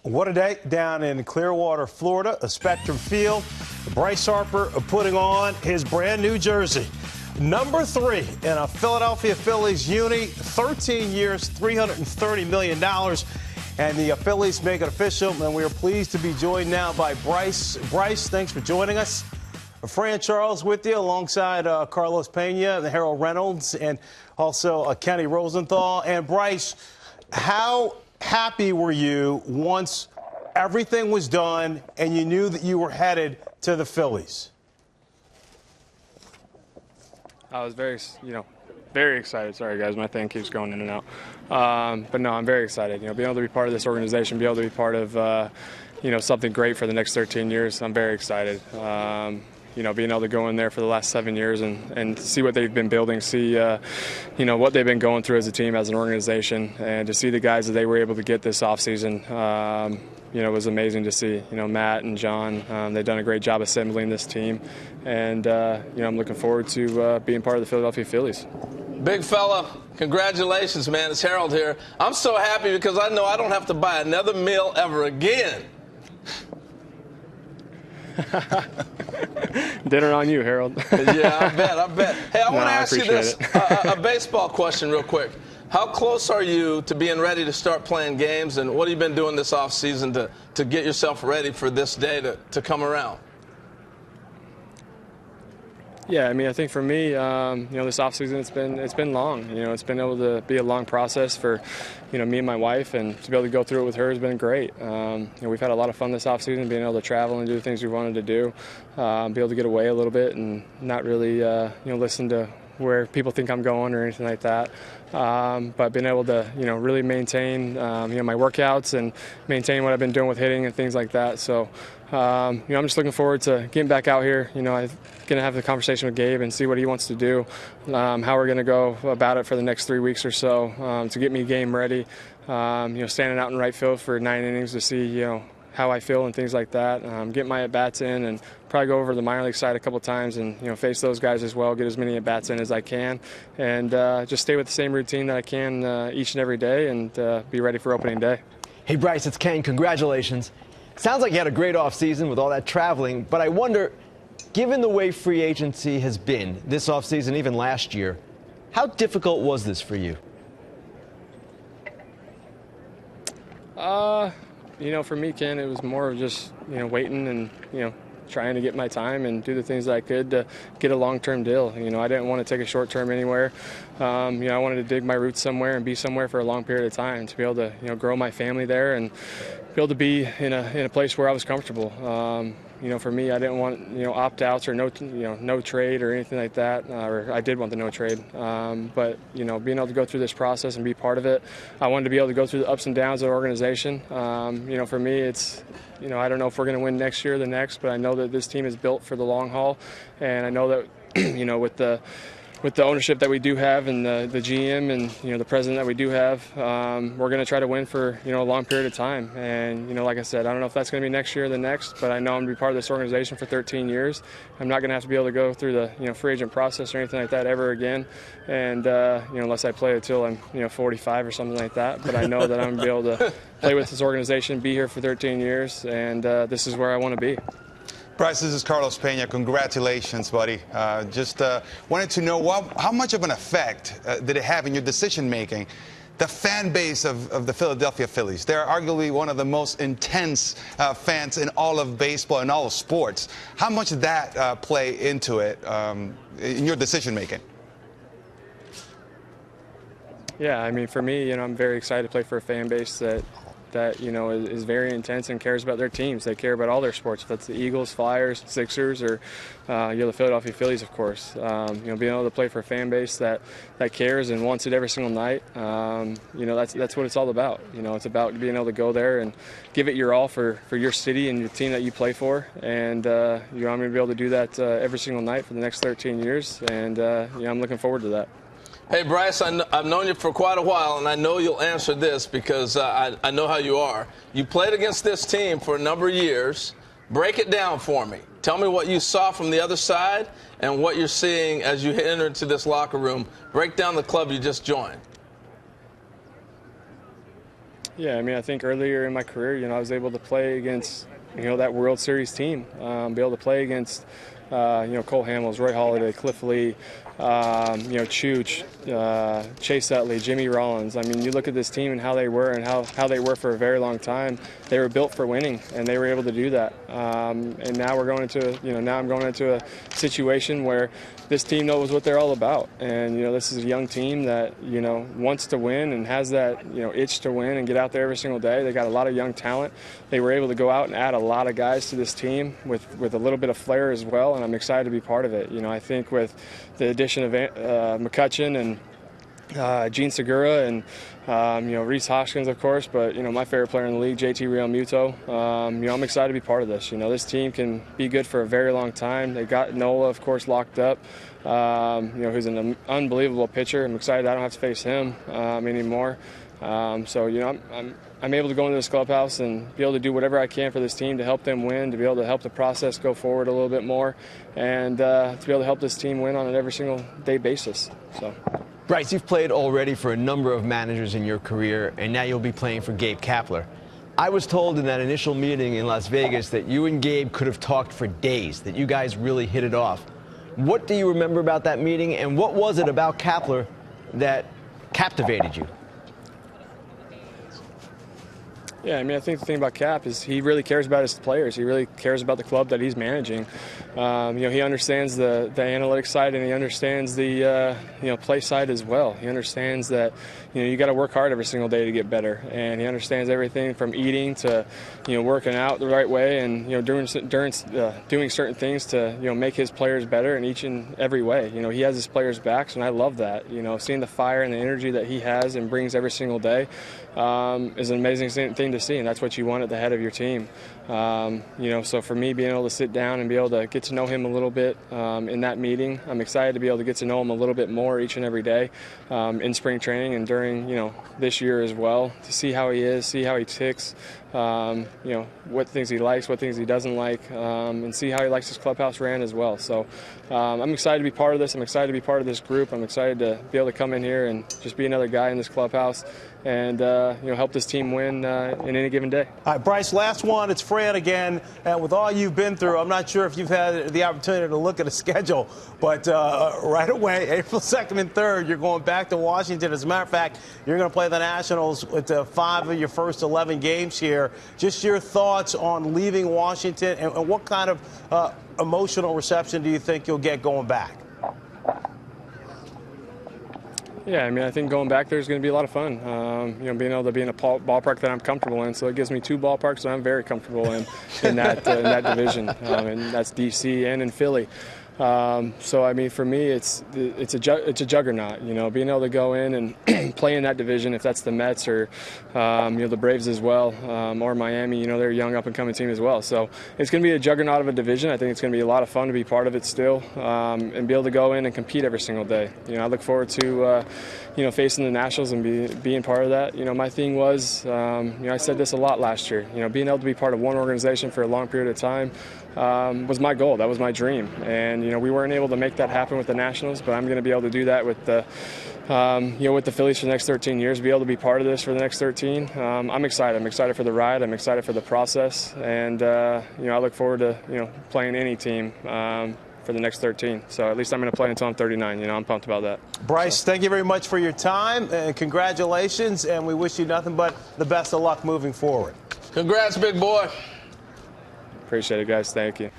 What a day down in Clearwater, Florida, a Spectrum Field. Bryce Harper putting on his brand new jersey. Number 3 in a Philadelphia Phillies uni, 13 years, $330 million. And the Phillies make it official, and we are pleased to be joined now by Bryce. Bryce, thanks for joining us. Fran Charles with you alongside Carlos Pena, and Harold Reynolds, and also Kenny Rosenthal. And Bryce, how happy were you once everything was done and you knew that you were headed to the Phillies? I was very excited. Sorry, guys, my thing keeps going in and out. But no, I'm very excited. Being able to be part of this organization, be able to be part of, something great for the next 13 years. I'm very excited. Being able to go in there for the last 7 years and see what they've been building, see, what they've been going through as a team, as an organization, and to see the guys that they were able to get this offseason, it was amazing to see. Matt and John, they've done a great job assembling this team, and, I'm looking forward to being part of the Philadelphia Phillies. Big fella, congratulations, man. It's Harold here. I'm so happy because I know I don't have to buy another meal ever again. Dinner on you, Harold. Yeah, I bet. Hey, I want to ask you this, a baseball question real quick. How close are you to being ready to start playing games, and what have you been doing this offseason to get yourself ready for this day to come around? Yeah, I think for me, this offseason it's been long. It's been able to be a long process for, me and my wife, and to be able to go through it with her has been great. We've had a lot of fun this offseason, being able to travel and do the things we wanted to do, be able to get away a little bit and not really, listen to where people think I'm going or anything like that. But being able to, really maintain, my workouts and maintain what I've been doing with hitting and things like that. So, I'm just looking forward to getting back out here. I'm going to have the conversation with Gabe and see what he wants to do, how we're going to go about it for the next 3 weeks or so to get me game ready. Standing out in right field for 9 innings to see, how I feel and things like that. Get my at-bats in and probably go over to the minor league side a couple times and, face those guys as well, get as many at-bats in as I can, and just stay with the same routine that I can each and every day and be ready for opening day. Hey, Bryce, it's Ken. Congratulations. Sounds like you had a great offseason with all that traveling, but I wonder, given the way free agency has been this offseason, even last year, how difficult was this for you? For me, Ken, it was more of just, waiting and, trying to get my time and do the things that I could to get a long-term deal. I didn't want to take a short-term anywhere. I wanted to dig my roots somewhere and be somewhere for a long period of time to be able to, grow my family there and be able to be in a place where I was comfortable. For me, I didn't want, opt-outs or no trade or anything like that. Or I did want the no trade. But, being able to go through this process and be part of it, I wanted to be able to go through the ups and downs of the organization. For me, it's, I don't know if we're going to win next year or the next, but I know that this team is built for the long haul. And I know that, with the ownership that we do have and the GM and, the president that we do have, we're going to try to win for, a long period of time. And, like I said, I don't know if that's going to be next year or the next, but I know I'm going to be part of this organization for 13 years. I'm not going to have to be able to go through the, free agent process or anything like that ever again. And, unless I play until I'm, 45 or something like that. But I know that I'm going to be able to play with this organization, be here for 13 years, and this is where I want to be. Bryce, this is Carlos Pena. Congratulations, buddy. Just wanted to know how much of an effect did it have in your decision-making? The fan base of the Philadelphia Phillies. They're arguably one of the most intense fans in all of baseball and all of sports. How much did that play into it in your decision-making? Yeah, for me, I'm very excited to play for a fan base that is very intense and cares about their teams. They care about all their sports. If that's the Eagles, Flyers, Sixers, or the Philadelphia Phillies, of course. Being able to play for a fan base that cares and wants it every single night. That's what it's all about. It's about being able to go there and give it your all for your city and your team that you play for. And I'm going to be able to do that every single night for the next 13 years. And I'm looking forward to that. Hey, Bryce, I've known you for quite a while, and I know you'll answer this because I know how you are. You played against this team for a number of years. Break it down for me. Tell me what you saw from the other side and what you're seeing as you enter into this locker room. Break down the club you just joined. Yeah, I mean, I think earlier in my career, I was able to play against, that World Series team, be able to play against, Cole Hamels, Roy Halladay, Cliff Lee, Chooch, Chase Utley, Jimmy Rollins. I mean, you look at this team and how they were how they were for a very long time. They were built for winning, and they were able to do that. And now we're going into, now I'm going into a situation where this team knows what they're all about. And, this is a young team that, wants to win and has that, itch to win and get out there every single day. They got a lot of young talent. They were able to go out and add a lot of guys to this team with a little bit of flair as well, and I'm excited to be part of it. I think with the addition of McCutchen and Gene Segura and Reese Hoskins, of course, but my favorite player in the league, JT Realmuto. I'm excited to be part of this. This team can be good for a very long time. They got Nola, of course, locked up. Who's an unbelievable pitcher. I'm excited I don't have to face him anymore. I'm able to go into this clubhouse and be able to do whatever I can for this team to help them win, to be able to help the process go forward a little bit more, and to be able to help this team win on an every single day basis. So. Bryce, you've played already for a number of managers in your career, and now you'll be playing for Gabe Kapler. I was told in that initial meeting in Las Vegas that you and Gabe could have talked for days, that you guys really hit it off. What do you remember about that meeting, and what was it about Kapler that captivated you? Yeah, I mean, I think the thing about Cap is he really cares about his players. He really cares about the club that he's managing. He understands the analytics side, and he understands the play side as well. He understands that you got to work hard every single day to get better, and he understands everything from eating to working out the right way, and doing certain things to make his players better in each and every way. He has his players' backs, and I love that. Seeing the fire and the energy that he has and brings every single day is an amazing thing to see, and that's what you want at the head of your team. So for me, being able to sit down and be able to get to know him a little bit in that meeting, I'm excited to be able to get to know him a little bit more each and every day in spring training and during this year as well, to see how he is, see how he ticks, what things he likes, what things he doesn't like, and see how he likes his clubhouse ran as well. So I'm excited to be part of this. I'm excited to be part of this group. I'm excited to be able to come in here and just be another guy in this clubhouse and help this team win in any given day. All right, Bryce, last one. It's Fran again. And with all you've been through, I'm not sure if you've had the opportunity to look at a schedule, but right away, April 2nd and 3rd, you're going back to Washington. As a matter of fact, you're going to play the Nationals with 5 of your first 11 games here. Just your thoughts on leaving Washington, and what kind of emotional reception do you think you'll get going back? Yeah, I mean, I think going back there is going to be a lot of fun. Being able to be in a ballpark that I'm comfortable in. So it gives me 2 ballparks that I'm very comfortable in that division, and that's D.C. and in Philly. So I mean, for me, it's a juggernaut. Being able to go in and play in that division, if that's the Mets or the Braves as well, or Miami. They're a young up and coming team as well. So it's going to be a juggernaut of a division. I think it's going to be a lot of fun to be part of it still, and be able to go in and compete every single day. I look forward to facing the Nationals and being part of that. My thing was, I said this a lot last year. Being able to be part of one organization for a long period of time was my goal. That was my dream. And we weren't able to make that happen with the Nationals, but I'm going to be able to do that with the with the Phillies for the next 13 years, be able to be part of this for the next 13. I'm excited. I'm excited for the ride. I'm excited for the process, and I look forward to playing any team for the next 13. So at least I'm going to play until I'm 39. I'm pumped about that. Bryce, thank you very much for your time, and congratulations, and we wish you nothing but the best of luck moving forward. Congrats, big boy. Appreciate it, guys. Thank you.